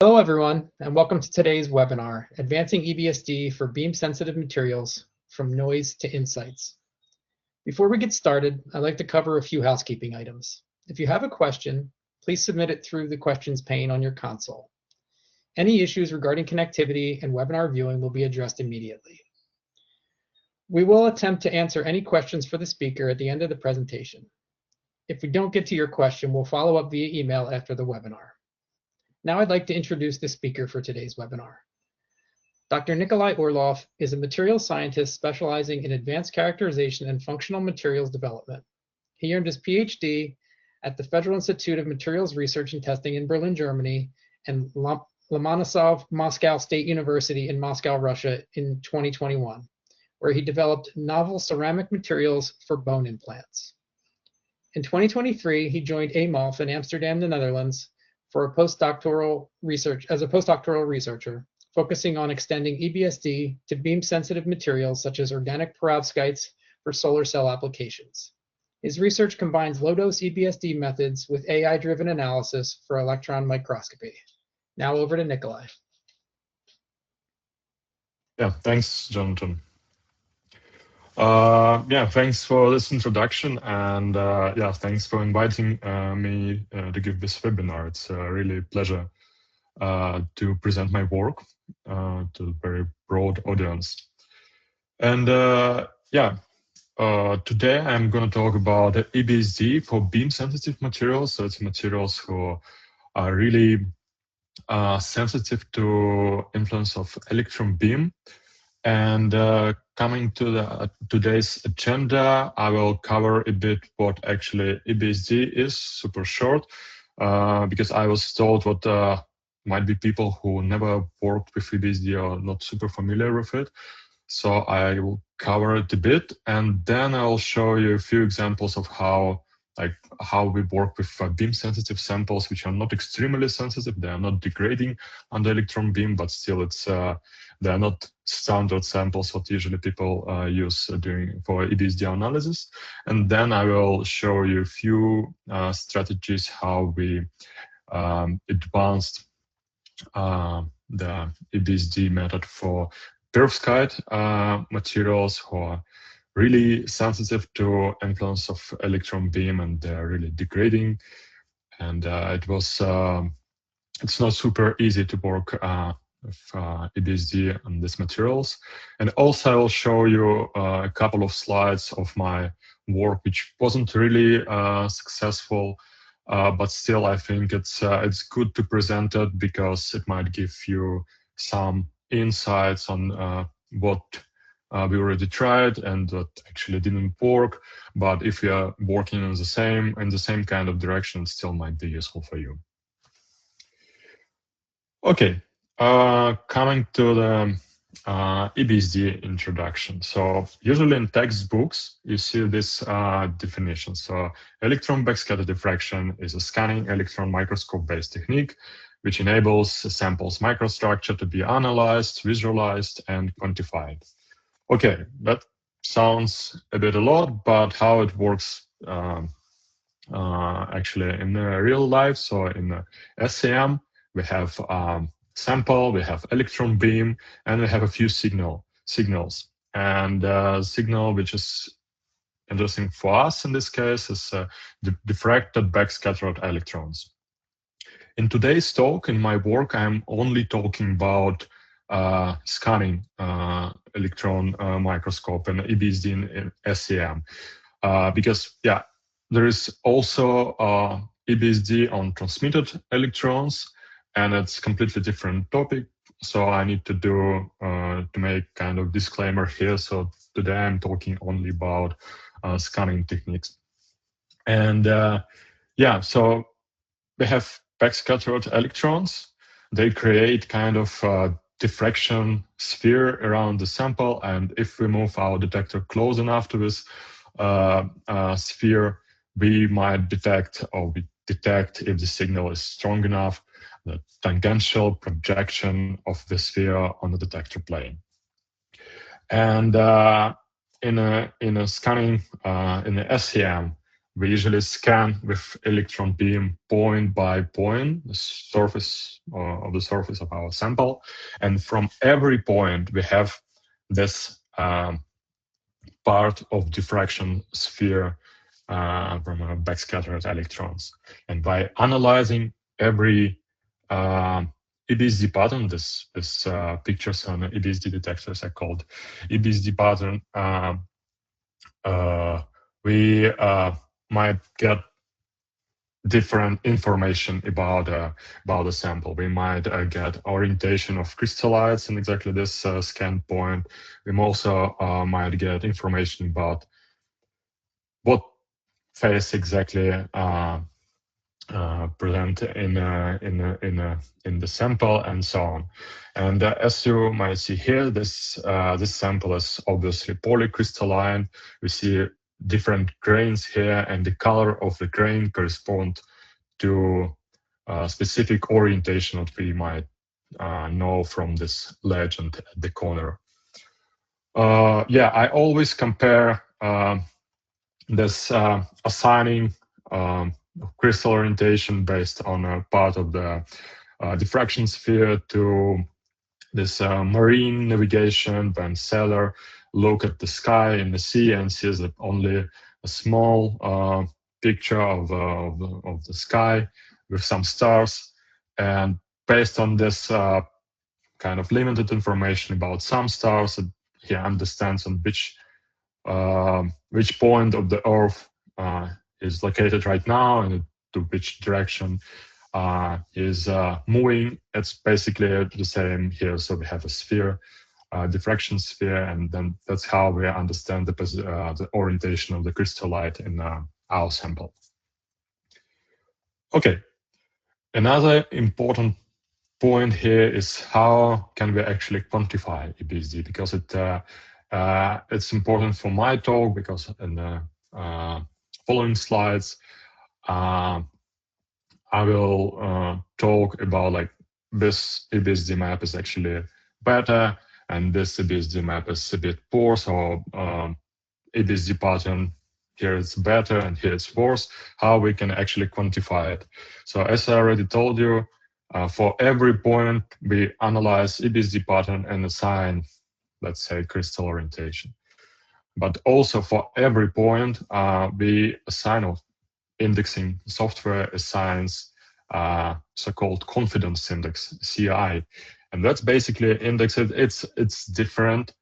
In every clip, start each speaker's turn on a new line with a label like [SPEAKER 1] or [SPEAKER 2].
[SPEAKER 1] Hello everyone, and welcome to today's webinar, Advancing EBSD for Beam-Sensitive Materials from Noise to Insights. Before we get started, I'd like to cover a few housekeeping items. If you have a question, please submit it through the questions pane on your console. Any issues regarding connectivity and webinar viewing will be addressed immediately. We will attempt to answer any questions for the speaker at the end of the presentation. If we don't get to your question, we'll follow up via email after the webinar. Now I'd like to introduce the speaker for today's webinar. Dr. Nikolai Orlov is a materials scientist specializing in advanced characterization and functional materials development. He earned his PhD at the Federal Institute of Materials Research and Testing in Berlin, Germany, and Lomonosov Moscow State University in Moscow, Russia in 2021, where he developed novel ceramic materials for bone implants. In 2023, he joined AMOLF in Amsterdam, the Netherlands, for a postdoctoral researcher, focusing on extending EBSD to beam-sensitive materials such as organic perovskites for solar cell applications. His research combines low-dose EBSD methods with AI-driven analysis for electron microscopy. Now over to Nikolai.
[SPEAKER 2] Yeah, thanks, Jonathan. Thanks for this introduction, and thanks for inviting me to give this webinar. It's really a pleasure to present my work to a very broad audience. And today I'm going to talk about EBSD for beam-sensitive materials. So it's materials who are really sensitive to influence of electron beam. And coming to today's agenda, I will cover a bit what actually EBSD is, super short, because I was told what might be people who never worked with EBSD or not super familiar with it. So I will cover it a bit, and then I'll show you a few examples of how we work with beam-sensitive samples, which are not extremely sensitive. They are not degrading under electron beam, but still they are not standard samples what usually people use for EBSD analysis. And then I will show you a few strategies how we advanced the EBSD method for perovskite materials who are really sensitive to influence of electron beam, and they're really degrading. And it's not super easy to work with EBSD on these materials. And also I will show you a couple of slides of my work, which wasn't really successful, but still I think it's good to present it because it might give you some insights on what we already tried and that actually didn't work. But if you are working in the same kind of direction, it still might be useful for you. Okay, coming to the EBSD introduction. So usually in textbooks, you see this definition. So electron backscatter diffraction is a scanning electron microscope-based technique which enables a sample's microstructure to be analyzed, visualized, and quantified. Okay, that sounds a bit a lot, but how it works actually in real life. So in SEM, we have sample, we have electron beam, and we have a few signals. And signal which is interesting for us in this case is the diffracted backscattered electrons. In today's talk, in my work, I'm only talking about scanning electron microscope and EBSD in SEM, because there is also EBSD on transmitted electrons, and it's completely different topic. So I need to make kind of disclaimer here. So today I'm talking only about scanning techniques. And so we have backscattered electrons. They create kind of diffraction sphere around the sample, and if we move our detector close enough to this sphere, we might detect if the signal is strong enough, the tangential projection of the sphere on the detector plane. And in a scanning in the SEM, we usually scan with electron beam point by point the surface of the surface of our sample, and from every point we have this part of diffraction sphere from backscattered electrons. And by analyzing every EBSD pattern, this pictures on EBSD detectors are called EBSD pattern, we might get different information about the sample. We might get orientation of crystallites in exactly this scan point. We also might get information about what phase exactly present in the sample, and so on. And as you might see here, this sample is obviously polycrystalline. We see different grains here, and the color of the grain correspond to specific orientation that we might know from this legend at the corner. Yeah, I always compare this assigning crystal orientation based on a part of the diffraction sphere to this marine navigation, when sailor look at the sky in the sea and sees that only a small picture of the sky with some stars, and based on this kind of limited information about some stars, he understands on which point of the Earth is located right now and to which direction is moving. It's basically the same here. So we have a sphere, diffraction sphere, and then that's how we understand the orientation of the crystallite in our sample. Okay, another important point here is how can we actually quantify EBSD, because it's important for my talk, because in the following slides I will talk about like this EBSD map is actually better and this EBSD map is a bit poor, so EBSD pattern here it's better and here it's worse, how we can actually quantify it. So as I already told you, for every point we analyze EBSD pattern and assign, let's say, crystal orientation. But also for every point we assign, or indexing software assigns so-called confidence index, CI, and that's basically indexed. It's different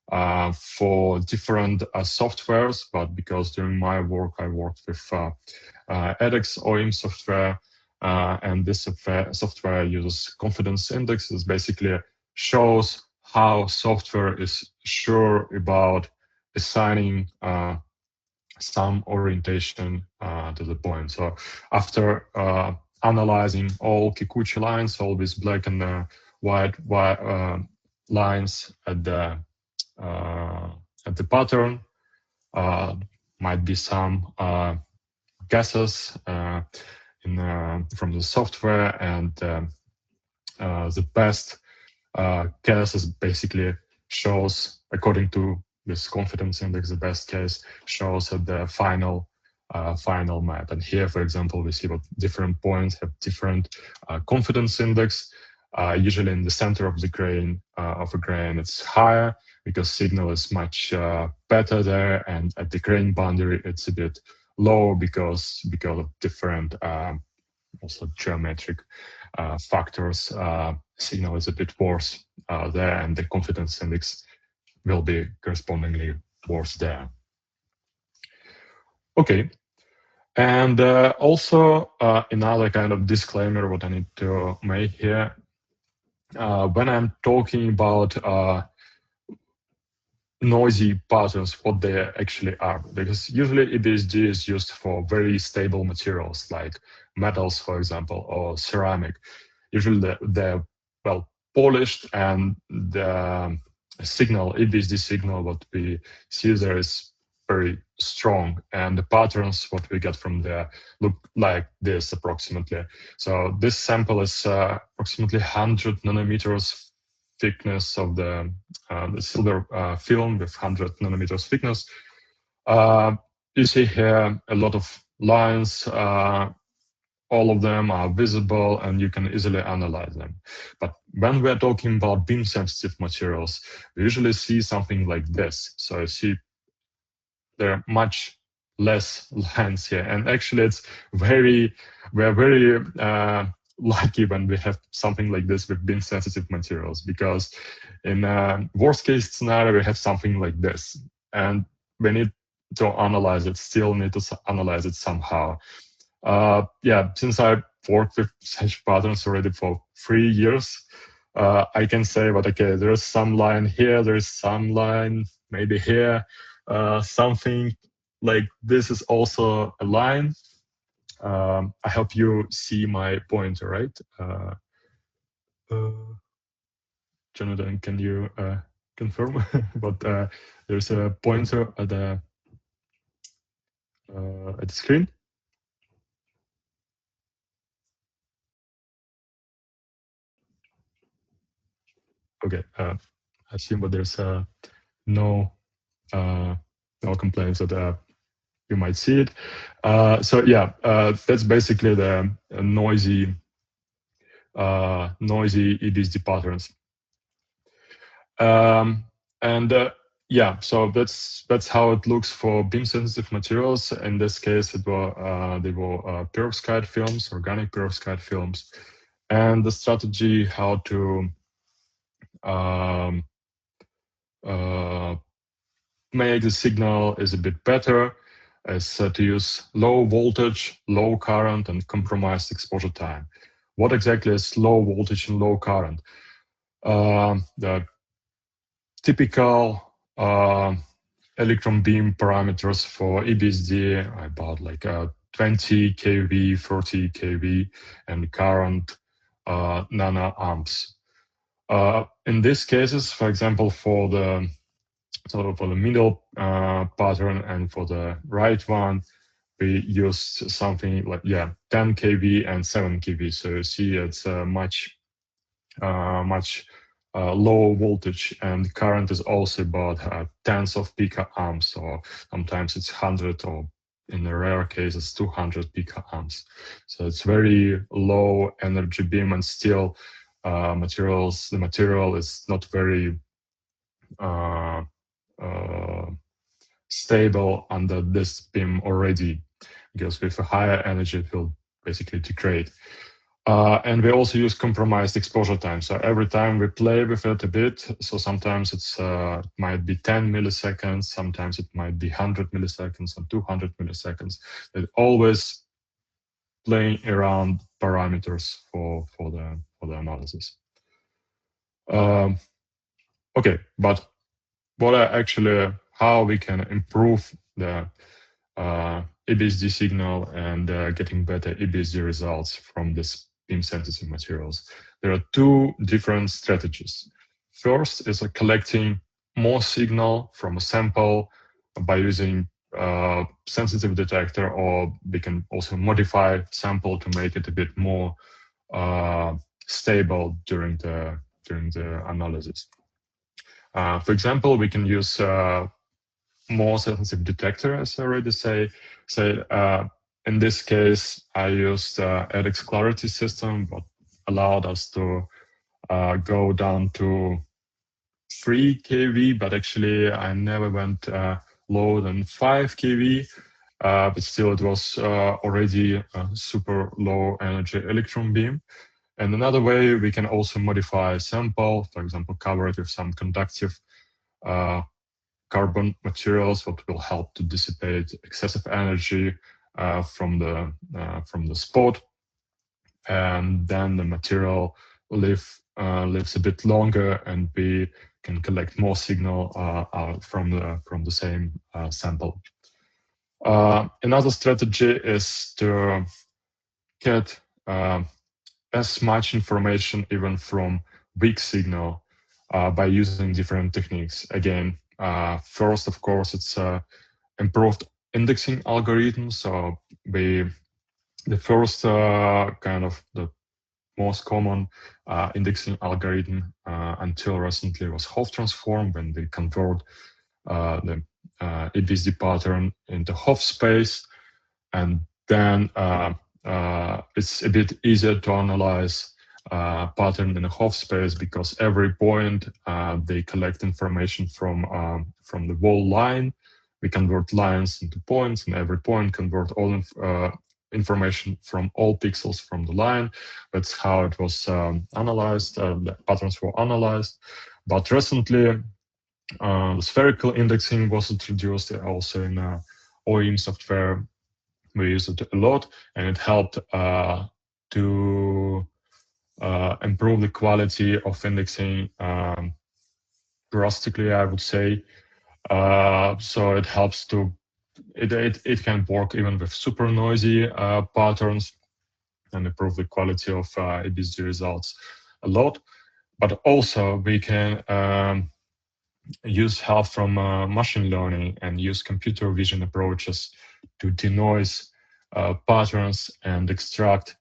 [SPEAKER 2] for different softwares, but because during my work I worked with EDAX OIM software, and this software uses confidence indexes, basically shows how software is sure about assigning some orientation to the point. So after analyzing all Kikuchi lines, all these black and white lines at the pattern, might be some guesses from the software, and the best guess is basically shows, according to this confidence index, the best case shows at the final map. And here, for example, we see what different points have different confidence index. Usually in the center of the grain it's higher because signal is much better there, and at the grain boundary it's a bit lower because of different also geometric factors. Signal is a bit worse there, and the confidence index will be correspondingly worse there. Okay, and also another kind of disclaimer what I need to make here. When I'm talking about noisy patterns, what they actually are, because usually EBSD is used for very stable materials like metals, for example, or ceramic. Usually they're well polished, and the signal, EBSD signal, what we see there is very strong, and the patterns what we get from there look like this approximately. So this sample is approximately 100 nanometers thickness of the silver film with 100 nanometers thickness. You see here a lot of lines, all of them are visible and you can easily analyze them. But when we're talking about beam sensitive materials, we usually see something like this. So you see there are much less lines here. And actually we're very lucky when we have something like this with beam sensitive materials, because in worst case scenario, we have something like this. And we need to analyze it, still need to analyze it somehow. Yeah, since I worked with such patterns already for 3 years, I can say, but okay, there's some line here, there's some line maybe here, something like this is also a line. I hope you see my pointer, right? Jonathan, can you confirm? But there's a pointer at the screen. Okay, I assume that there's no complaints that you might see it. So yeah, that's basically the noisy EBSD patterns. And yeah, so that's how it looks for beam sensitive materials. In this case, they were perovskite films, organic perovskite films, and the strategy how to make the signal is a bit better, is to use low voltage, low current, and compromised exposure time. What exactly is low voltage and low current? The typical electron beam parameters for EBSD are about like 20 kV, 30 kV, and current nanoamps. In these cases, for example, for the middle pattern and for the right one, we used something like 10 kV and 7 kV. So you see it's much low voltage, and current is also about tens of picoamps, or sometimes it's 100, or in the rare cases 200 picoamps. So it's very low energy beam, and still the material is not very stable under this beam already, because with a higher energy it will basically degrade. And we also use compromised exposure time. So every time we play with it a bit, so sometimes it might be 10 milliseconds, sometimes it might be 100 milliseconds and 200 milliseconds. It always playing around parameters for the analysis. Okay, but how we can improve the EBSD signal and getting better EBSD results from this beam sensitive materials. There are two different strategies. First is collecting more signal from a sample by using sensitive detector, or we can also modify sample to make it a bit more stable during the analysis. For example, we can use more sensitive detector, as I already say. In this case, I used EDAX Clarity system, but allowed us to go down to 3 kV, but actually I never went lower than 5 kV, but still it was already a super low energy electron beam. And another way, we can also modify a sample, for example, cover it with some conductive carbon materials, what will help to dissipate excessive energy from the spot, and then the material lives a bit longer, and we can collect more signal from the same sample. Another strategy is to get as much information even from weak signal by using different techniques. Again, first, of course, it's improved indexing algorithm. So the first kind of the most common indexing algorithm until recently was Hopf transform, when they convert the EBSD pattern into Hopf space, and then it's a bit easier to analyze pattern in a half space, because every point they collect information from the whole line. We convert lines into points, and every point convert all information from all pixels from the line. That's how it was analyzed. The patterns were analyzed. But recently, the spherical indexing was introduced also in OIM software. We use it a lot, and it helped to improve the quality of indexing drastically, I would say. So it helps to, it can work even with super noisy patterns and improve the quality of EBSD results a lot. But also we can use help from machine learning and use computer vision approaches to denoise patterns and extract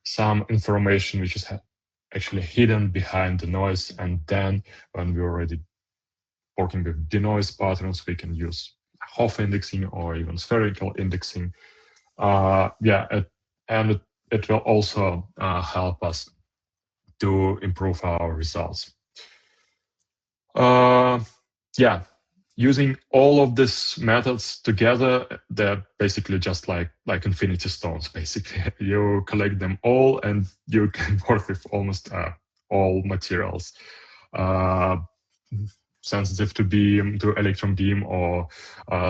[SPEAKER 2] some information which is actually hidden behind the noise. And then when we're already working with denoise patterns, we can use half indexing or even spherical indexing. And it will also help us to improve our results. Using all of these methods together, they're basically just like infinity stones. Basically, you collect them all, and you can work with almost all materials, sensitive to beam, to electron beam, or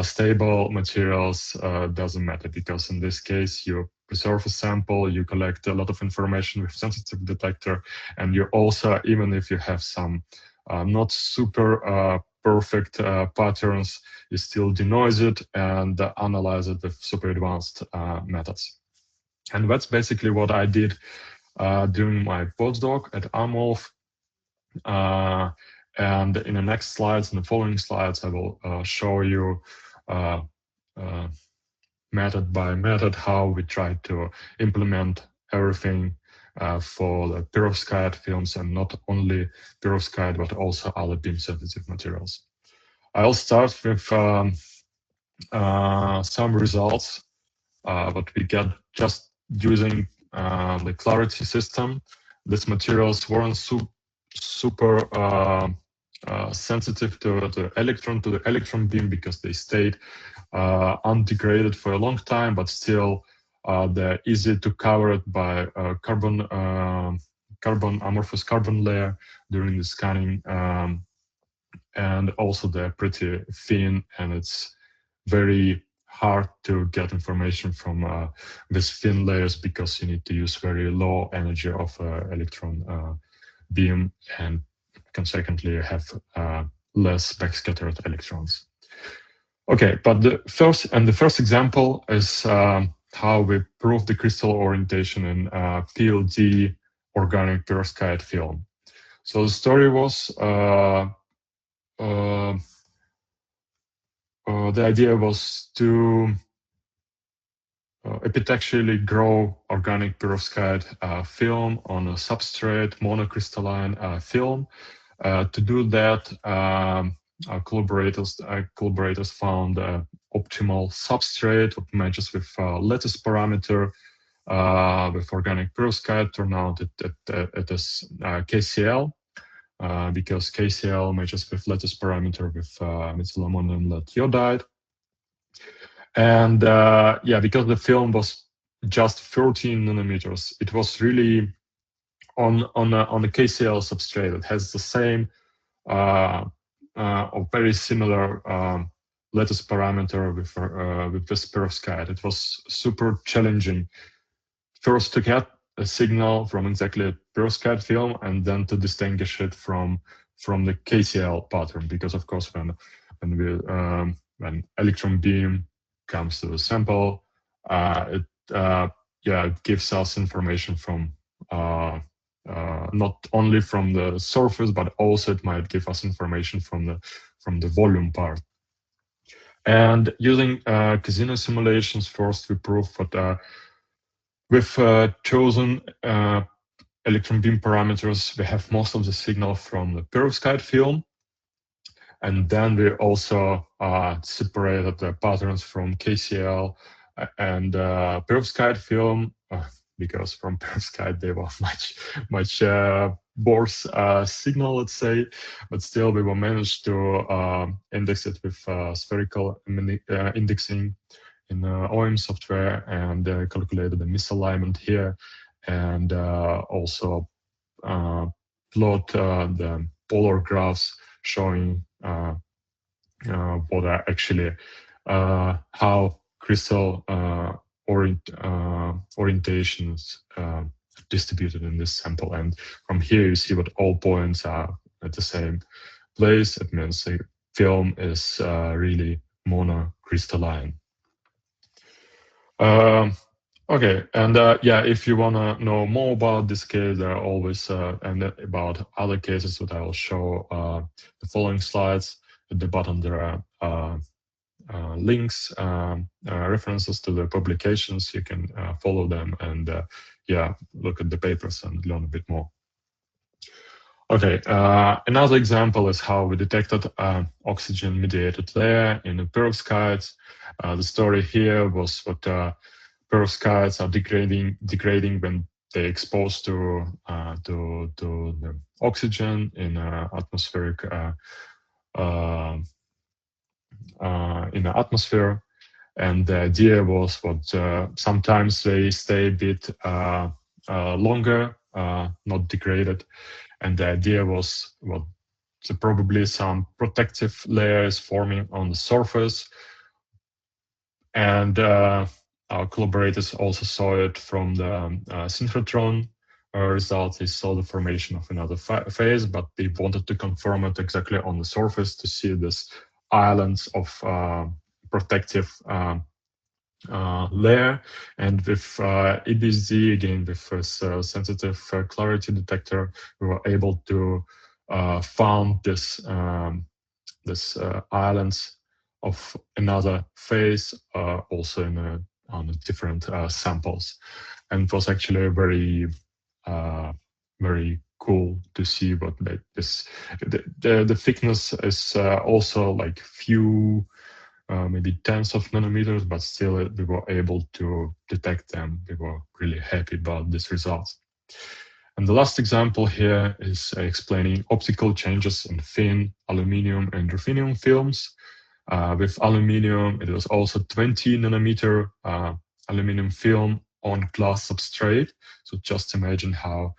[SPEAKER 2] stable materials. Doesn't matter, because in this case, you preserve a sample, you collect a lot of information with sensitive detector, and you also, even if you have some not super perfect patterns, you still denoise it and analyze it with super advanced methods. And that's basically what I did during my postdoc at AMOLF. And in the next slides, in the following slides, I will show you method by method how we try to implement everything for the perovskite films, and not only perovskite, but also other beam-sensitive materials. I'll start with some results what we get just using the Clarity system. These materials weren't super sensitive to the electron beam, because they stayed undegraded for a long time, but still they're easy to cover it by amorphous carbon layer during the scanning, and also they're pretty thin, and it's very hard to get information from these thin layers, because you need to use very low energy of electron beam, and consequently have less backscattered electrons. Okay, but the first example is how we prove the crystal orientation in PLD organic perovskite film. So the story was the idea was to epitaxially grow organic perovskite film on a substrate monocrystalline film. To do that, our collaborators found optimal substrate that matches with lattice parameter with organic perovskite. Turned out it is KCl, because KCl matches with lattice parameter with methylammonium lead iodide. And because the film was just 13 nanometers, it was really on a KCl substrate. It has the same or very similar lattice parameter with this perovskite. It was super challenging first to get a signal from exactly a perovskite film, and then to distinguish it from the KCl pattern, because of course when electron beam comes to the sample, it gives us information from not only from the surface, but also it might give us information from the volume part. And using casino simulations, first we proved that with chosen electron beam parameters, we have most of the signal from the perovskite film. And then we also separated the patterns from KCl and perovskite film, because from perovskite they were much worse signal, let's say, but still we were managed to index it with spherical indexing in OIM software, and calculated the misalignment here, and also plot the polar graphs showing what are actually how crystal orientations distributed in this sample. And from here you see what all points are at the same place. It means the film is really monocrystalline. Okay, and yeah, if you want to know more about this case, there are always and about other cases that I will show the following slides. At the bottom there are links, references to the publications. You can follow them and yeah, look at the papers and learn a bit more. Okay, another example is how we detected oxygen-mediated layer in the perovskites. The story here was what perovskites are degrading when they're exposed to the oxygen in atmospheric in the atmosphere, and the idea was what sometimes they stay a bit longer, not degraded, and the idea was what probably some protective layers forming on the surface, and our collaborators also saw it from the synchrotron results. They saw the formation of another phase, but they wanted to confirm it exactly on the surface to see this islands of protective layer. And with EBSD, again with this sensitive clarity detector, we were able to found this islands of another phase also in on different samples, and it was actually very very cool to see what like this. The thickness is also like few maybe tens of nanometers, but still we were able to detect them. We were really happy about these results. And the last example here is explaining optical changes in thin aluminum and ruthenium films. With aluminum, it was also 20 nanometer aluminum film on glass substrate. So just imagine how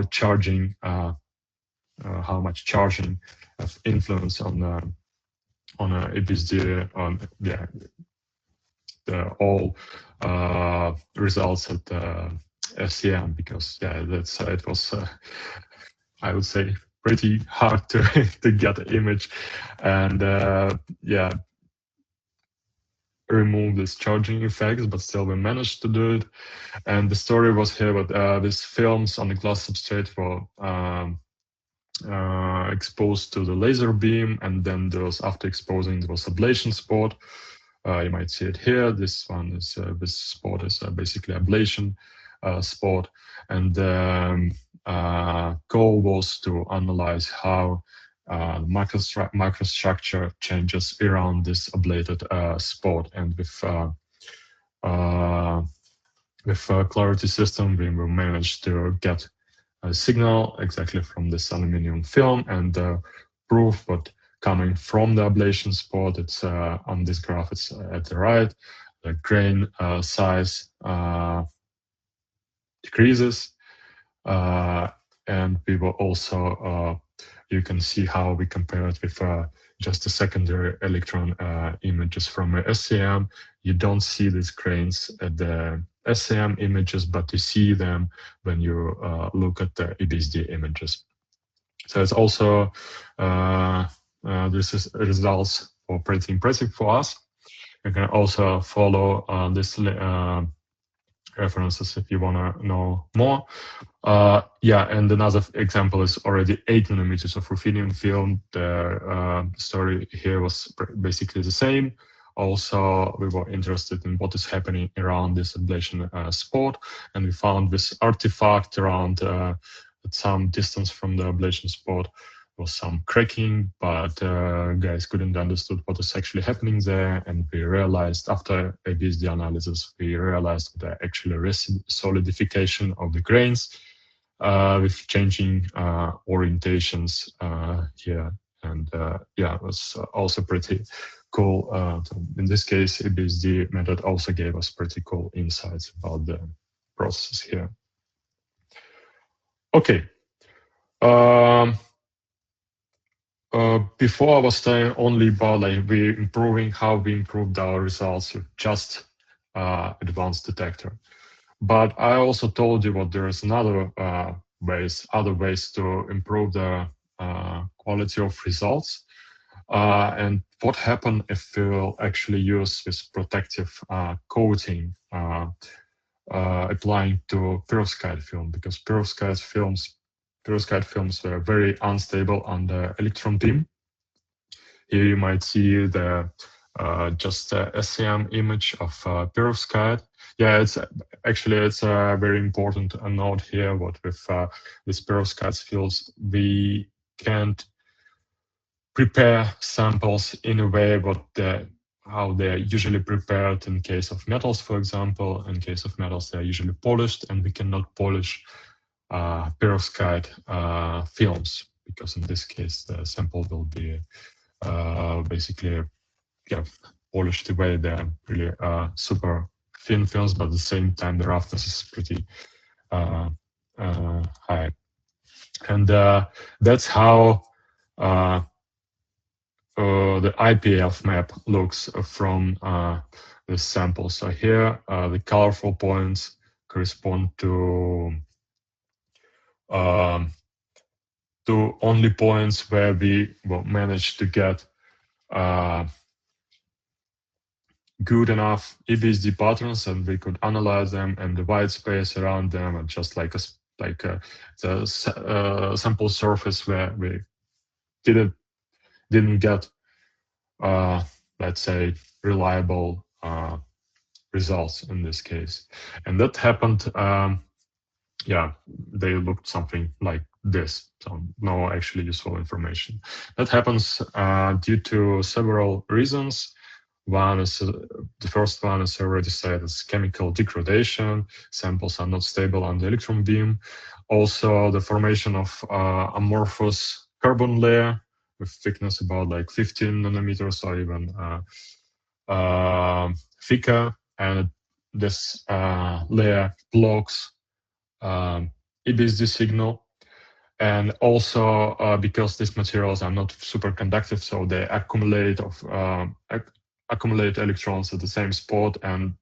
[SPEAKER 2] charging, how much charging has influence on a EBSD, on yeah, all results at SCM, because yeah, that's it was I would say pretty hard to to get the image and yeah, remove this charging effects, but still we managed to do it. And the story was here with these films on the glass substrate were exposed to the laser beam, and then there was, after exposing, there was ablation spot. You might see it here. This one is this spot is basically ablation spot, and goal was to analyze how microstructure changes around this ablated spot. And with clarity system, we will manage to get a signal exactly from this aluminum film, and proof what coming from the ablation spot. It's on this graph, it's at the right. The grain size decreases, and we will also you can see how we compare it with just the secondary electron images from SCM. You don't see these grains at the SCM images, but you see them when you look at the EBSD images. So it's also this is results are pretty impressive for us. You can also follow this references if you want to know more. Yeah, and another example is already 8 nanometers of ruthenium film. The story here was basically the same. Also, we were interested in what is happening around this ablation spot, and we found this artifact around at some distance from the ablation spot. was some cracking, but guys couldn't understood what is actually happening there, and we realized after EBSD analysis, we realized that actually solidification of the grains with changing orientations here, and yeah, it was also pretty cool. In this case, EBSD method also gave us pretty cool insights about the process here. Okay. Before I was saying only about like how we improved our results with just advanced detector. But I also told you that there is other ways to improve the quality of results. And what happens if we'll actually use this protective coating applying to perovskite film, because perovskite films were very unstable under electron beam. Here you might see the just a SEM image of perovskite. Yeah, it's a very important note here. What with this perovskite fields, we can't prepare samples in a way how they're usually prepared in case of metals, for example. In case of metals, they're usually polished, and we cannot polish perovskite films, because in this case the sample will be basically polished away. They're really super thin films, but at the same time the roughness is pretty high, and that's how the IPF map looks from the sample. So here the colorful points correspond to only points where we managed to get good enough EBSD patterns, and we could analyze them and the white space around them, and just like the sample surface where we didn't get let's say reliable results in this case. And that happened, they looked something like this, so no actually useful information. That happens due to several reasons. The first one is already said, is chemical degradation. Samples are not stable on the electron beam. Also, the formation of amorphous carbon layer with thickness about like 15 nanometers or even thicker, and this layer blocks EBSD signal. And also because these materials are not superconductive, so they accumulate electrons at the same spot, and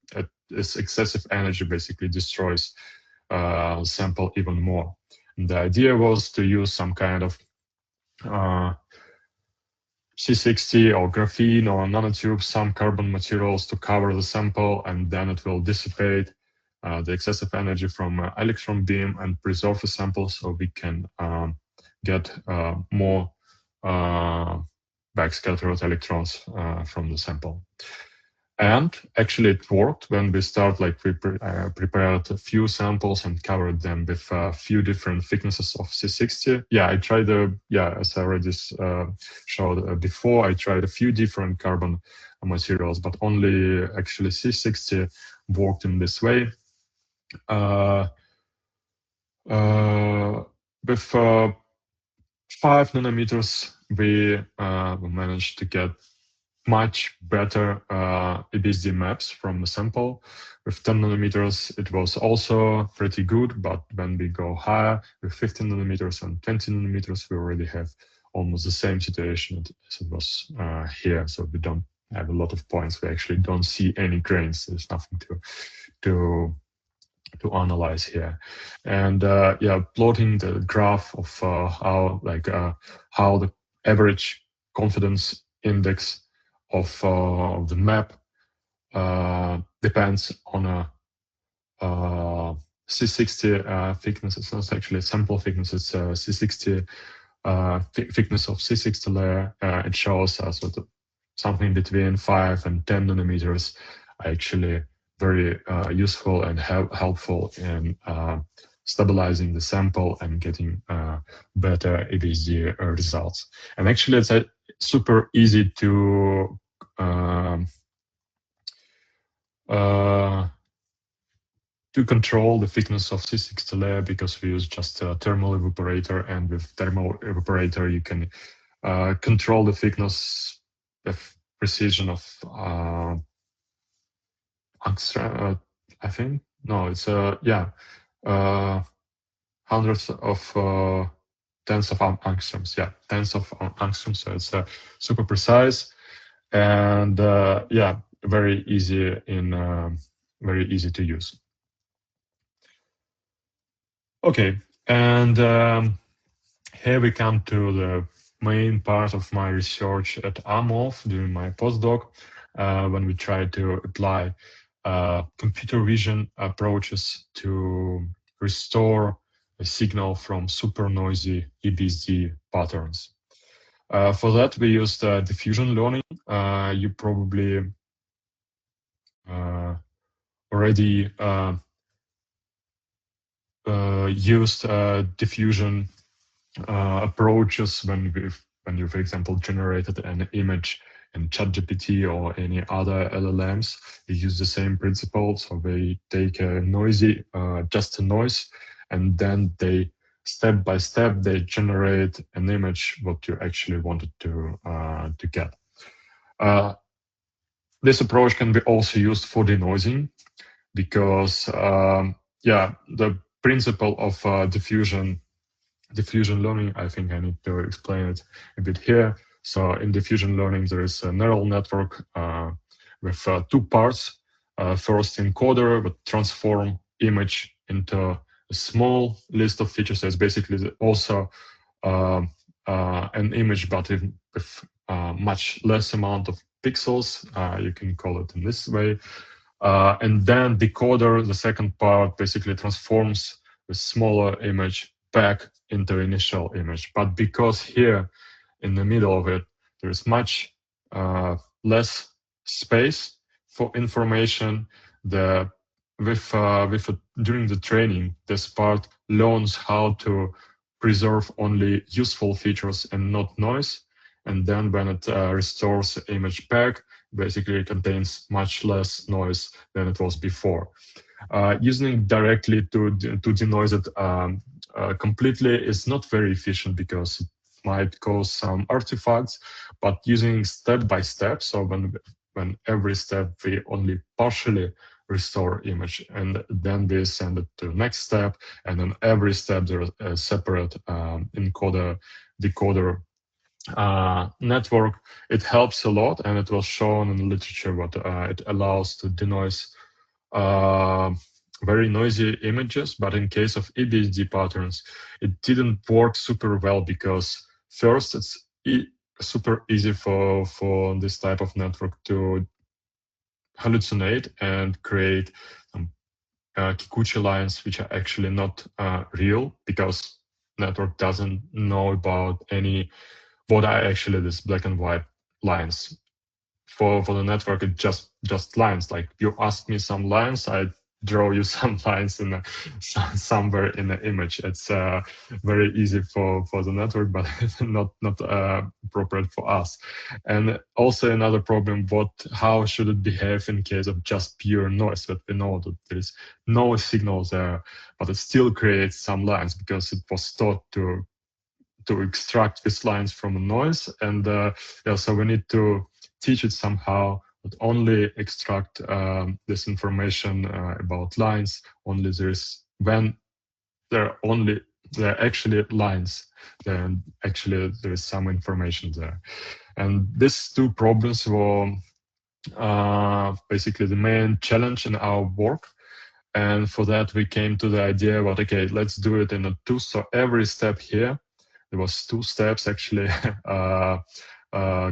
[SPEAKER 2] this excessive energy basically destroys sample even more. And the idea was to use some kind of C60 or graphene or nanotube, some carbon materials to cover the sample, and then it will dissipate the excessive energy from electron beam and preserve the sample, so we can get more backscattered electrons from the sample. And actually it worked when we prepared a few samples and covered them with a few different thicknesses of C60. Yeah, I tried, as I already showed before, I tried a few different carbon materials, but only actually C60 worked in this way. With 5 nanometers, we managed to get much better EBSD maps from the sample. With 10 nanometers, it was also pretty good, but when we go higher, with 15 nanometers and 20 nanometers, we already have almost the same situation as it was here. So we don't have a lot of points. We actually don't see any grains. There's nothing to analyze here. And plotting the graph of how the average confidence index of the map depends on a C60 thickness. It's not actually a sample thickness, it's a C60 thickness of C60 layer. It shows us that something between 5 and 10 nanometers are actually very useful and helpful in stabilizing the sample and getting better EBSD results. And actually, it's super easy to control the thickness of C60 layer, because we use just a thermal evaporator, and with thermal evaporator you can control the thickness with precision of angstrom. I think no, it's hundreds of tens of angstroms. Yeah, tens of angstroms. So it's super precise, and very easy very easy to use. Okay, and here we come to the main part of my research at AMOF during my postdoc, when we try to apply computer vision approaches to restore a signal from super noisy EBSD patterns. For that, we used diffusion learning. You probably already used diffusion approaches when you, for example, generated an image in ChatGPT or any other LLMs. We use the same principle. So they take a noisy, just a noise, and then they step by step they generate an image what you actually wanted to get. This approach can be also used for denoising, because the principle of diffusion learning, I think I need to explain it a bit here. So in diffusion learning, there is a neural network with two parts. First, encoder would transform image into a small list of features. So it's basically also an image, but with much less amount of pixels. You can call it in this way. And then decoder, the second part, basically transforms the smaller image back into initial image. But because here in the middle of it, there is much less space for information, during the training, this part learns how to preserve only useful features and not noise. And then when it restores the image back, basically it contains much less noise than it was before. Using directly to denoise it completely is not very efficient, because it might cause some artifacts, but using step by step, so when every step we only partially restore image, and then we send it to the next step, and then every step there is a separate encoder decoder network. It helps a lot, and it was shown in the literature what it allows to denoise very noisy images. But in case of EBSD patterns, it didn't work super well, because first it's super easy for this type of network to hallucinate and create Kikuchi lines which are actually not real, because network doesn't know about what are actually these black and white lines. For the network, it just lines. Like you ask me some lines, I draw you some lines in somewhere in the image. It's very easy for the network, but not appropriate for us. And also another problem: how should it behave in case of just pure noise? That we know that there is no signal there, but it still creates some lines, because it was taught to extract these lines from a noise. And so we need to teach it somehow that only extract this information about lines only when they're actually lines, then actually there is some information there. And these two problems were basically the main challenge in our work. And for that we came to the idea, well, okay, let's do it in two. So every step here, there was two steps actually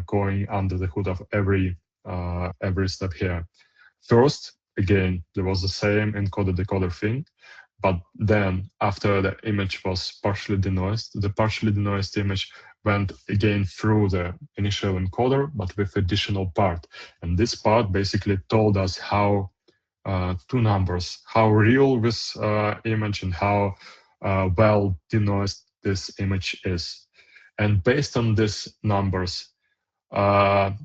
[SPEAKER 2] going under the hood of every step here. First, again, there was the same encoder-decoder thing, but then after the image was partially denoised, the partially denoised image went again through the initial encoder, but with additional part. And this part basically told us how two numbers: how real this image and how well denoised this image is. And based on these numbers, the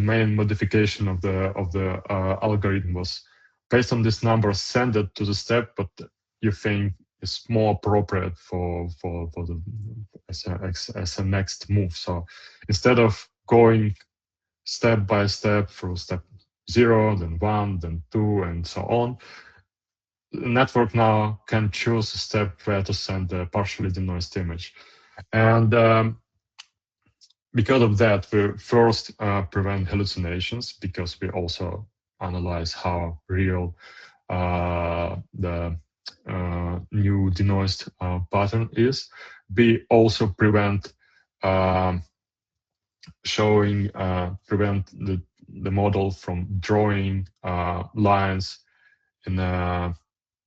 [SPEAKER 2] main modification of the algorithm was based on these numbers, send it to the step, but you think is more appropriate for the as a next move. So instead of going step by step through step 0, then 1, then 2, and so on, the network now can choose a step where to send the partially denoised image. And because of that, we first prevent hallucinations, because we also analyze how real the new denoised pattern is. We also prevent prevent the model from drawing lines in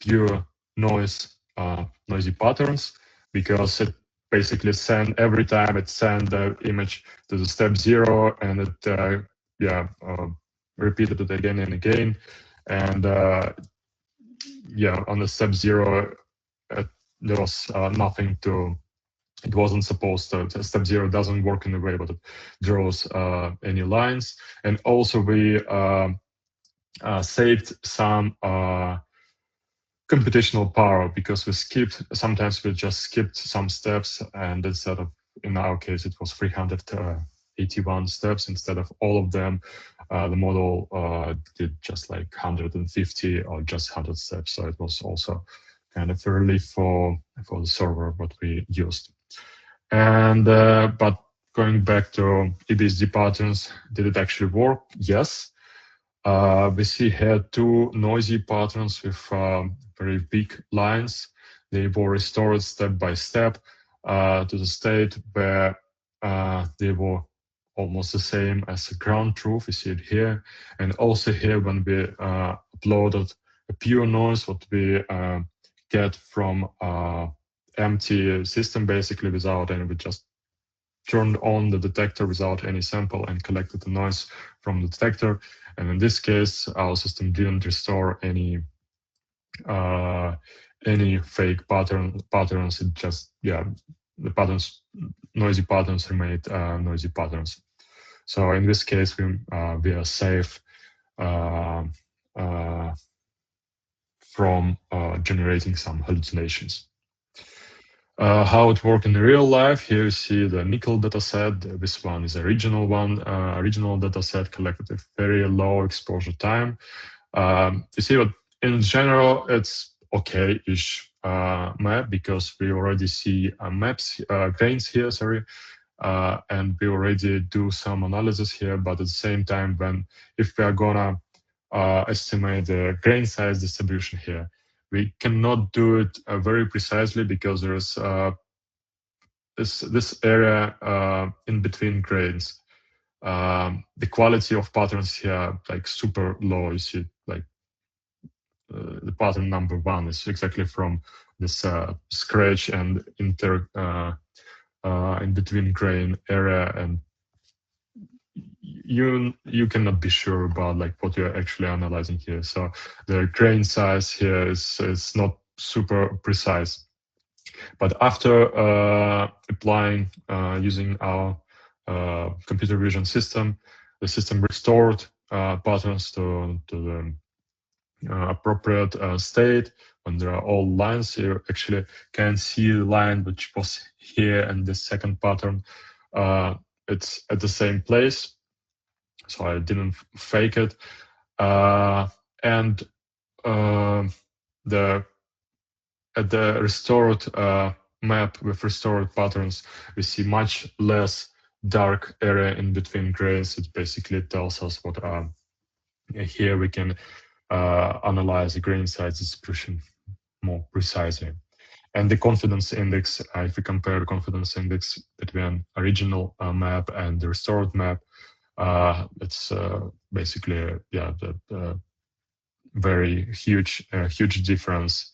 [SPEAKER 2] pure noisy patterns, because it basically every time it sends the image to the step 0, and it repeated it again and again. And on the step 0, there was nothing to. It wasn't supposed to. Step 0 doesn't work in a way, but it draws any lines. And also we saved some computational power, because sometimes we just skipped some steps, and instead of, in our case, it was 381 steps instead of all of them. The model did just like 150 or just 100 steps. So it was also kind of early for the server what we used. And but going back to EBSD patterns, did it actually work? Yes. We see here two noisy patterns with very big lines. They were restored step by step to the state where they were almost the same as a ground truth. We see it here. And also here, when we uploaded a pure noise, what we get from empty system, basically without any, we just turned on the detector without any sample and collected the noise from the detector. And in this case, our system didn't restore any fake patterns. It just, the patterns, noisy patterns remained noisy patterns. So in this case, we are safe from generating some hallucinations. How it works in real life, here you see the nickel dataset. This one is a regional dataset collected with very low exposure time. You see what, in general, it's okay-ish map, because we already see grains here, and we already do some analysis here. But at the same time, if we are gonna estimate the grain size distribution here, we cannot do it very precisely, because there's this area in between grains. The quality of patterns here like super low. You see, like the pattern number 1 is exactly from this scratch and in between grain area, and you cannot be sure about like what you're actually analyzing here. So the grain size here is not super precise. But after applying using our computer vision system, the system restored patterns to the appropriate state. When there are all lines, you actually can see the line which was here and the second pattern. It's at the same place, so I didn't fake it. And at the restored map with restored patterns, we see much less dark area in between grains. It basically tells us what here we can analyze the grain size distribution more precisely. And the confidence index, if we compare the confidence index between original map and the restored map, it's basically the very huge difference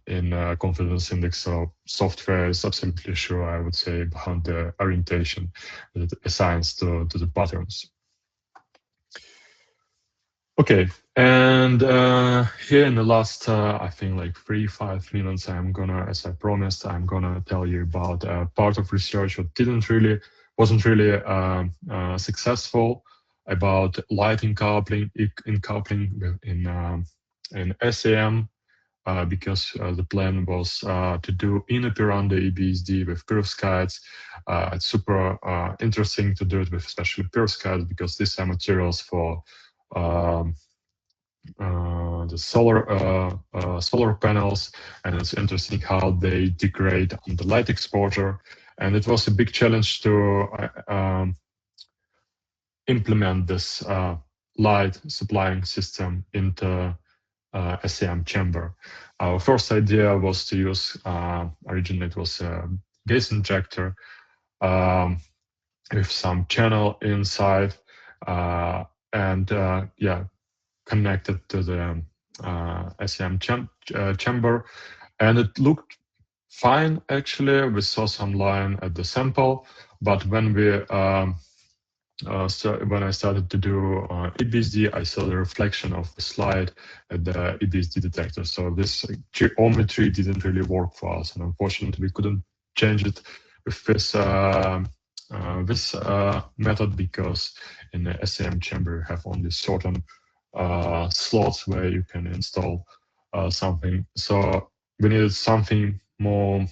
[SPEAKER 2] in confidence index. So software is absolutely sure, I would say, behind the orientation that it assigns to the patterns. Okay, and here in the last, I think like 3-5 minutes, I'm gonna, as I promised, I'm gonna tell you about a part of research that wasn't really successful, about light encoupling in SAM, because the plan was to do in around the EBSD with perovskites. It's super interesting to do it with especially perovskites because these are materials for um, the solar panels, and it's interesting how they degrade on the light exposure. And it was a big challenge to implement this light supplying system into SAM chamber. Our first idea was to use, originally it was a gas injector with some channel inside, and yeah, connected to the SAM chamber, and it looked fine actually. We saw some line at the sample, but when when I started to do EBSD, I saw the reflection of the slide at the EBSD detector. So this geometry didn't really work for us, and unfortunately, we couldn't change it with this method, because in the SAM chamber you have only certain slots where you can install something. So we needed something more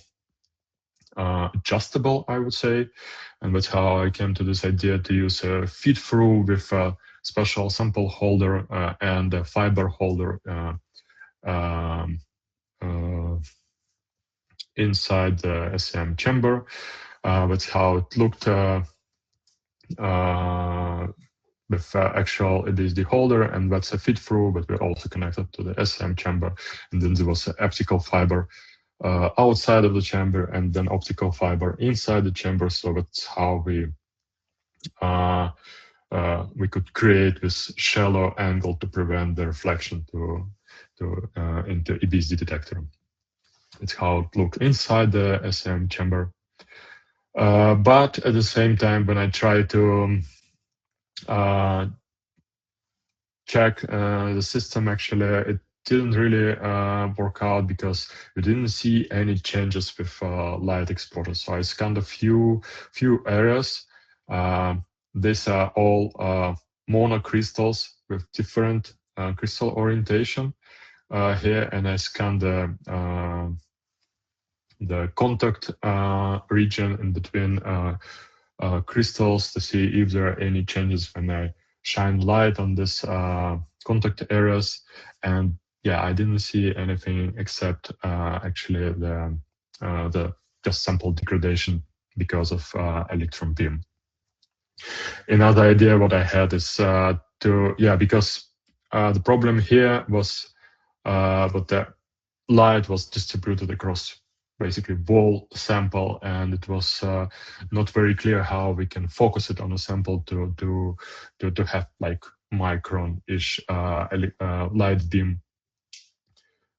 [SPEAKER 2] adjustable, I would say. And that's how I came to this idea to use a feed through with a special sample holder and a fiber holder um, uh, inside the SAM chamber. That's how it looked with actual EBSD holder, and that's a feed through, but we're also connected to the SAM chamber. And then there was an optical fiber outside of the chamber, and then optical fiber inside the chamber. So that's how we could create this shallow angle to prevent the reflection into EBSD detector. It's how it looked inside the SAM chamber. But at the same time, when I try to check the system, actually, it didn't really work out, because we didn't see any changes with light exposure. So I scanned a few areas. These are all monocrystals with different crystal orientation here, and I scanned the contact region in between crystals to see if there are any changes when I shine light on this contact areas. And yeah, I didn't see anything except actually the just sample degradation because of electron beam. Another idea what I had is because the problem here was but the light was distributed across basically whole sample, and it was not very clear how we can focus it on a sample to have like micron-ish light beam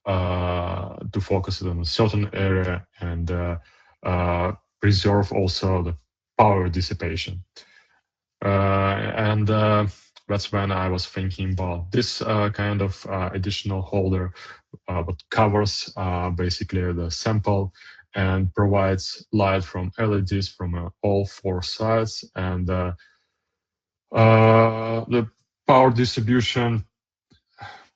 [SPEAKER 2] to focus it on a certain area, and preserve also the power dissipation. And that's when I was thinking about this kind of additional holder, what covers basically the sample and provides light from LEDs from all four sides, and the power distribution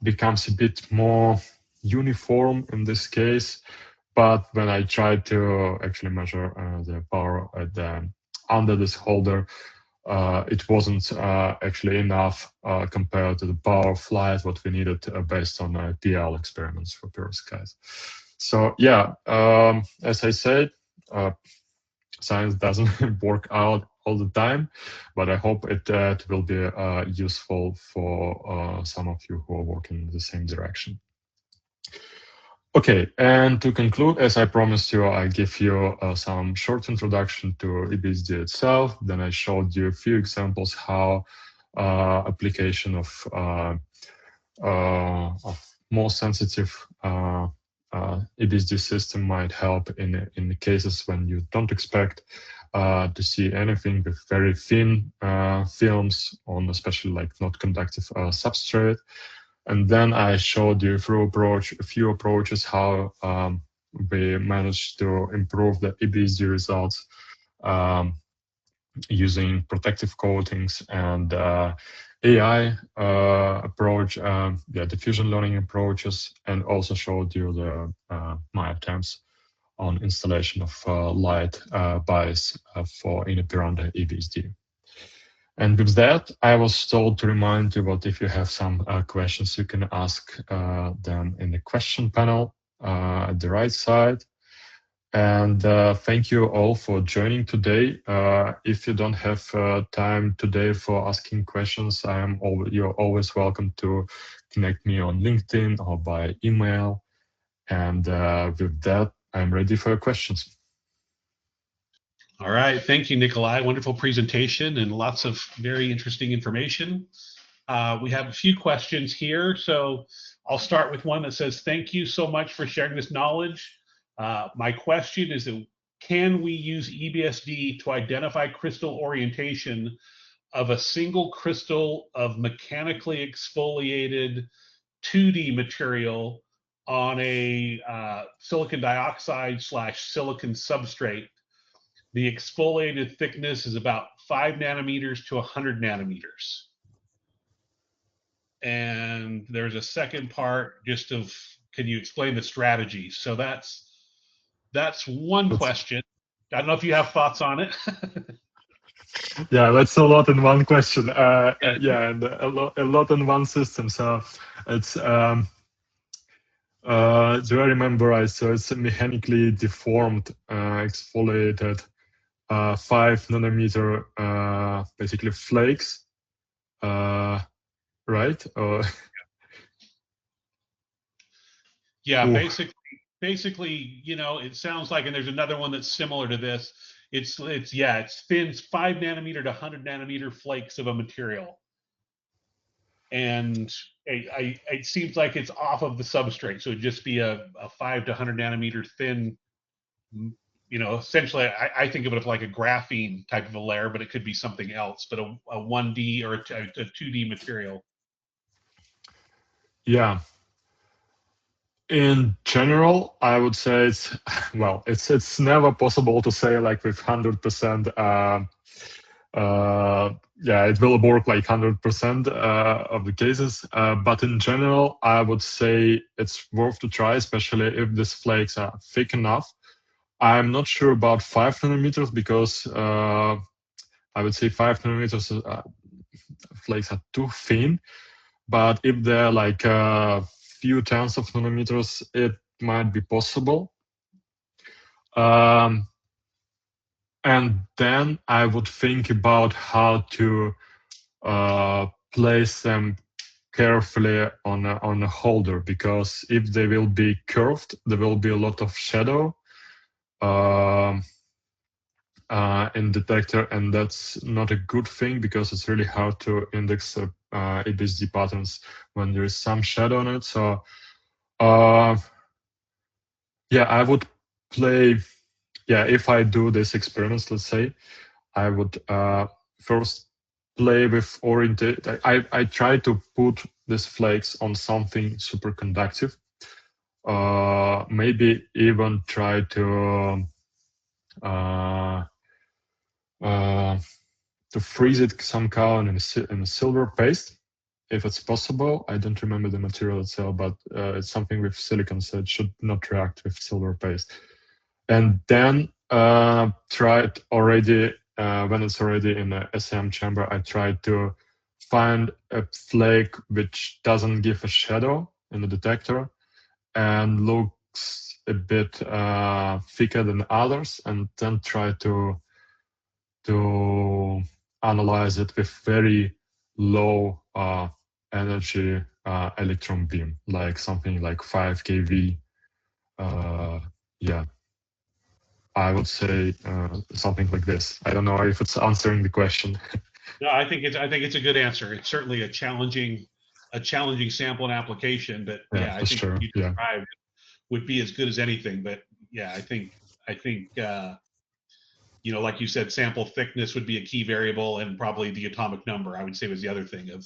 [SPEAKER 2] becomes a bit more uniform in this case. But when I tried to actually measure the power under this holder, it wasn't actually enough compared to the power of light what we needed based on PL experiments for perovskites. So yeah, as I said, science doesn't work out all the time, but I hope it will be useful for some of you who are working in the same direction. Okay, and to conclude, as I promised you, I give you some short introduction to EBSD itself. Then I showed you a few examples how application of more sensitive EBSD system might help in the cases when you don't expect to see anything with very thin films on especially like not conductive substrate. And then I showed you through a few approaches how we managed to improve the EBSD results using protective coatings and AI approach, diffusion learning approaches, and also showed you my attempts on installation of light bias for in a Piranda EBSD. And with that, I was told to remind you that if you have some questions, you can ask them in the question panel at the right side. And thank you all for joining today. If you don't have time today for asking questions, you're always welcome to connect me on LinkedIn or by email. And with that, I'm ready for your questions.
[SPEAKER 3] All right, thank you, Nikolai. Wonderful presentation and lots of very interesting information. We have a few questions here, so I'll start with one that says, thank you so much for sharing this knowledge. My question is, can we use EBSD to identify crystal orientation of a single crystal of mechanically exfoliated 2D material on a silicon dioxide / silicon substrate? The exfoliated thickness is about 5 nanometers to 100 nanometers. And there's a second part just of, can you explain the strategy? So that's one question. I don't know if you have thoughts on it.
[SPEAKER 2] Yeah, that's a lot in one question. Yeah, and a lot in one system. So it's do I remember right? So it's mechanically deformed, exfoliated 5 nanometer basically flakes, right?
[SPEAKER 3] Yeah, basically, you know, it sounds like, and there's another one that's similar to this. It's thin, 5 nanometer to 100 nanometer flakes of a material, and it seems like it's off of the substrate, so it'd just be a 5 to 100 nanometer thin. You know, essentially, I think of it as like a graphene type of a layer, but it could be something else, but a 1D or a 2D material.
[SPEAKER 2] Yeah. In general, I would say it's never possible to say like with 100%. Yeah, it will work like 100% of the cases. But in general, I would say it's worth to try, especially if these flakes are thick enough. I'm not sure about 5 nanometers because I would say 5 nanometers flakes are too thin. But if they're like few tens of nanometers, it might be possible. And then I would think about how to place them carefully on a holder, because if they will be curved, there will be a lot of shadow in detector, and that's not a good thing because it's really hard to index EBSD patterns when there is some shadow on it. So yeah, I would play, yeah, if I do this experiments, let's say, I would first play with oriented. I try to put these flakes on something superconductive. Maybe even try to freeze it somehow in a silver paste, if it's possible. I don't remember the material itself, but it's something with silicon, so it should not react with silver paste. And then try it already, when it's already in the SEM chamber, I try to find a flake which doesn't give a shadow in the detector and looks a bit thicker than others, and then try to analyze it with very low energy electron beam, like something like 5 keV. Yeah, I would say something like this. I don't know if it's answering the question.
[SPEAKER 3] No, I think it's a good answer. It's certainly a challenging sample and application, but yeah, I think
[SPEAKER 2] sure.
[SPEAKER 3] what you described would be as good as anything. But yeah, I think you know, like you said, sample thickness would be a key variable, and probably the atomic number, I would say, was the other thing of,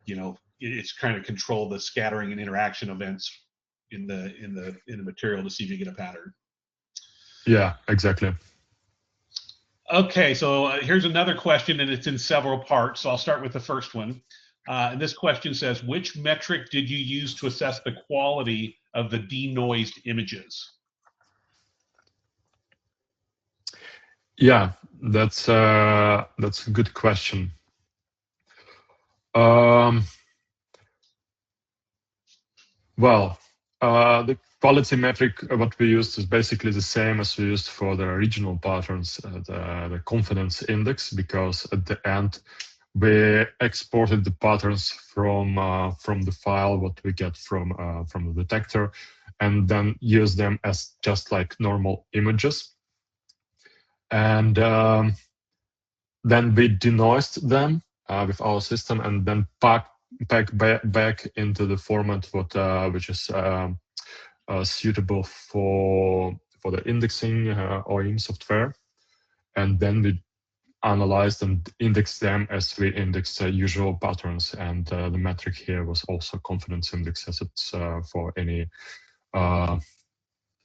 [SPEAKER 3] you know, it's trying to control the scattering and interaction events in the material to see if you get a pattern.
[SPEAKER 2] Yeah, exactly.
[SPEAKER 3] Okay, so here's another question, and it's in several parts. So I'll start with the first one. And this question says, which metric did you use to assess the quality of the denoised images?
[SPEAKER 2] Yeah, that's a good question. Well, the quality metric what we used is basically the same as we used for the original patterns, the confidence index, because at the end we exported the patterns from the file what we get from the detector, and then use them as just like normal images, and then we denoised them with our system, and then pack back into the format what which is suitable for the indexing OIM software, and then we analyzed and indexed them as we index usual patterns. And the metric here was also confidence index, as it's for any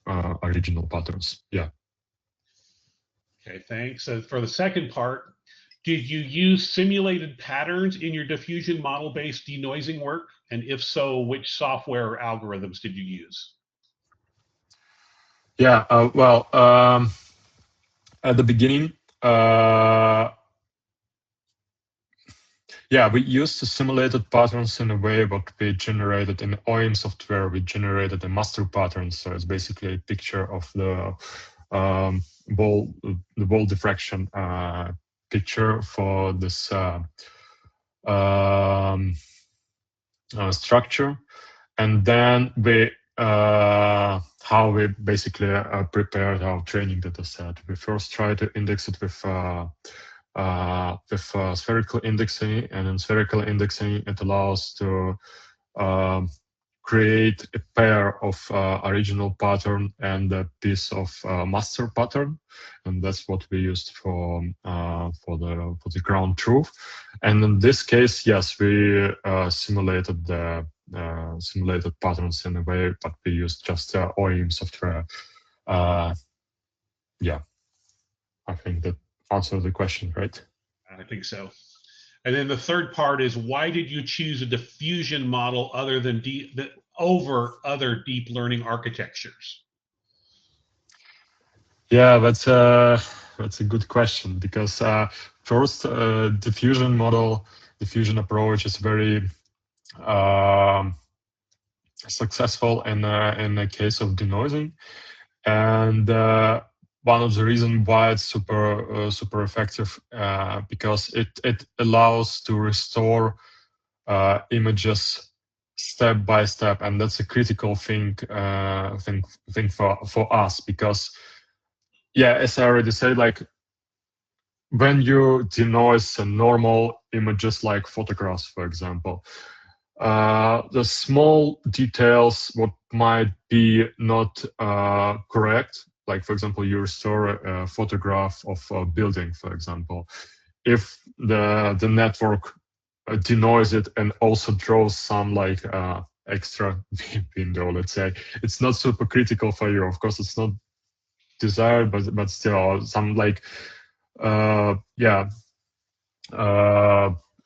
[SPEAKER 2] original patterns. Yeah.
[SPEAKER 3] Okay, thanks. So for the second part, did you use simulated patterns in your diffusion model-based denoising work? And if so, which software or algorithms did you use?
[SPEAKER 2] Yeah, well, at the beginning, yeah, we used the simulated patterns in a way what we generated in OIM software. We generated a master pattern, so it's basically a picture of the ball diffraction picture for this structure, and then we how we basically prepared our training data set. We first tried to index it with spherical indexing, and in spherical indexing it allows to create a pair of original pattern and a piece of master pattern, and that's what we used for the ground truth. And in this case, yes, we simulated the simulated patterns in a way, but we used just OIM software. Yeah, I think that answers the question, right?
[SPEAKER 3] I think so. And then the third part is, why did you choose a diffusion model other than over other deep learning architectures?
[SPEAKER 2] Yeah, that's a good question, because first, diffusion approach is very successful in the case of denoising, and one of the reasons why it's super effective, because it allows to restore images step by step, and that's a critical thing for us, because yeah, as I already said, like when you denoise a normal images like photographs, for example, the small details what might be not correct, like for example, you restore a photograph of a building, for example, if the network denoise it and also draws some like extra window, let's say, it's not super critical for you. Of course, it's not desired, but still some like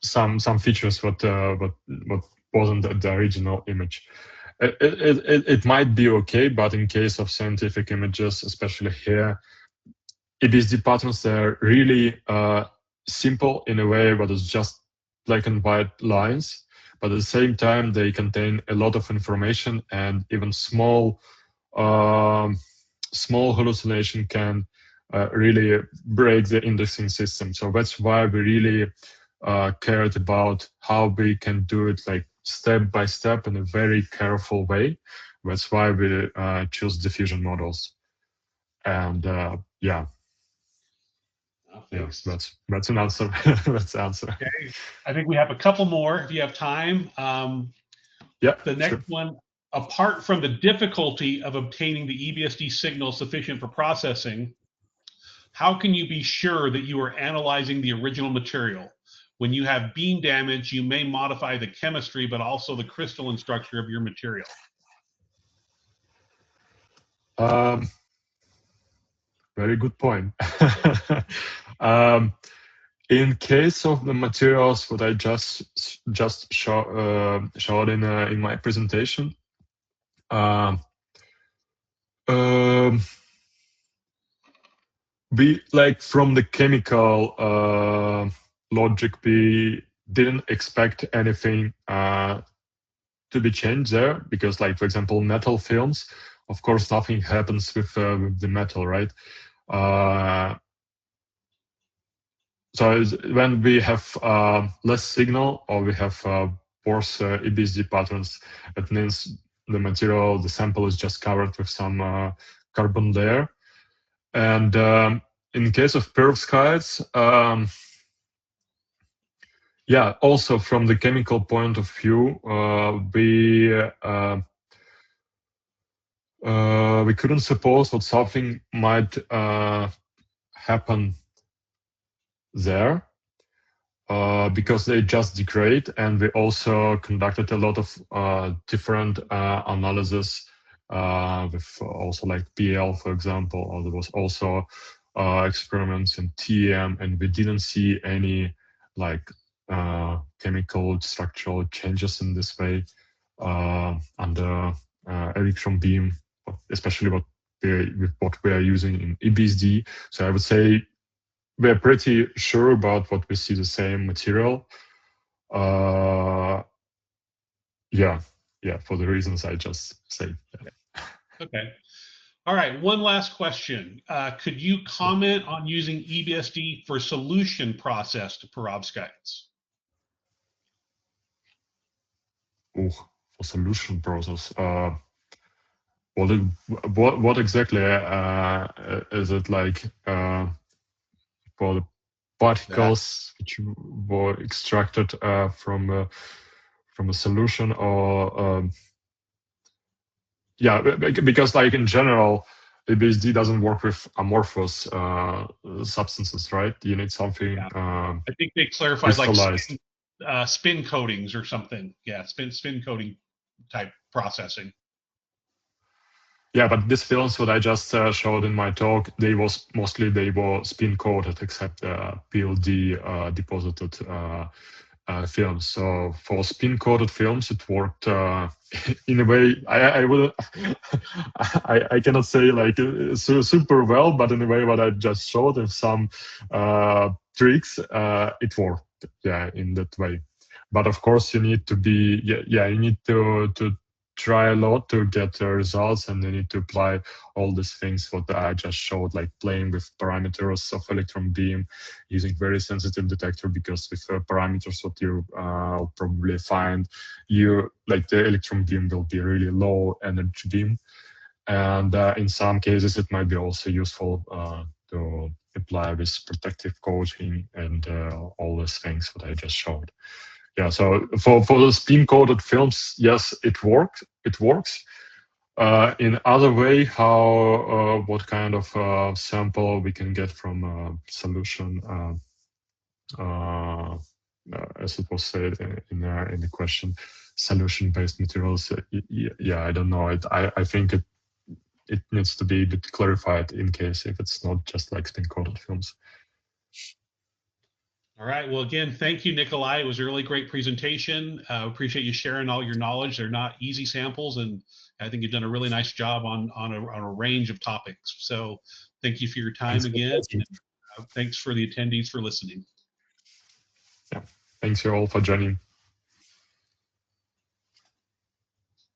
[SPEAKER 2] some features what wasn't the original image. It might be okay, but in case of scientific images, especially here, EBSD patterns, they're really simple in a way, but it's just black and white lines. But at the same time, they contain a lot of information, and even small hallucination can really break the indexing system. So that's why we really cared about how we can do it like step by step in a very careful way. That's why we choose diffusion models. And yeah.
[SPEAKER 3] Thanks.
[SPEAKER 2] Yeah, that's an answer. That's the answer.
[SPEAKER 3] Okay. I think we have a couple more if you have time.
[SPEAKER 2] Yeah.
[SPEAKER 3] The next one, apart from the difficulty of obtaining the EBSD signal sufficient for processing, how can you be sure that you are analyzing the original material? When you have beam damage, you may modify the chemistry, but also the crystalline structure of your material.
[SPEAKER 2] Very good point. In case of the materials what I just showed in my presentation, we like from the chemical logic, we didn't expect anything to be changed there, because like, for example, metal films, of course nothing happens with the metal, right? So when we have less signal, or we have worse EBSD patterns, it means the material, the sample is just covered with some carbon layer. And in case of perovskites, yeah, also from the chemical point of view, we couldn't suppose that something might happen there, because they just degrade, and we also conducted a lot of different analysis with also like PL, for example, or there was also experiments in TM, and we didn't see any like chemical structural changes in this way under electron beam, especially with what we are using in EBSD. So I would say we're pretty sure about what we see the same material. Yeah, for the reasons I just said.
[SPEAKER 3] Okay. All right, one last question. Could you comment on using EBSD for solution process to perovskites?
[SPEAKER 2] Oh, for solution process. What exactly is it like for the particles which were extracted from a solution, or yeah, because like in general, EBSD doesn't work with amorphous substances, right? You need something.
[SPEAKER 3] Yeah. I think they clarified
[SPEAKER 2] crystallized.
[SPEAKER 3] like spin coatings or something. Yeah, spin coating type processing.
[SPEAKER 2] Yeah, but these films what I just showed in my talk, they were spin coated, except PLD deposited films. So for spin coated films, it worked in a way. I cannot say like super well, but in a way what I just showed with some tricks, it worked. Yeah, in that way. But of course, you need to be you need to try a lot to get results, and you need to apply all these things what I just showed, like playing with parameters of electron beam, using very sensitive detector, because with parameters what you probably find, you like the electron beam will be really low energy beam, and in some cases it might be also useful to apply this protective coating and all these things what I just showed. Yeah, so for the spin-coated films, yes, it works. In other way, how what kind of sample we can get from a solution, as it was said in the question, solution-based materials. Yeah, I don't know. I think it needs to be a bit clarified in case if it's not just like spin-coated films.
[SPEAKER 3] All right. Well, again, thank you, Nikolai. It was a really great presentation. Appreciate you sharing all your knowledge. They're not easy samples, and I think you've done a really nice job on a range of topics. So thank you for your time again. And, thanks for the attendees for listening.
[SPEAKER 2] Yeah. Thanks you all for joining.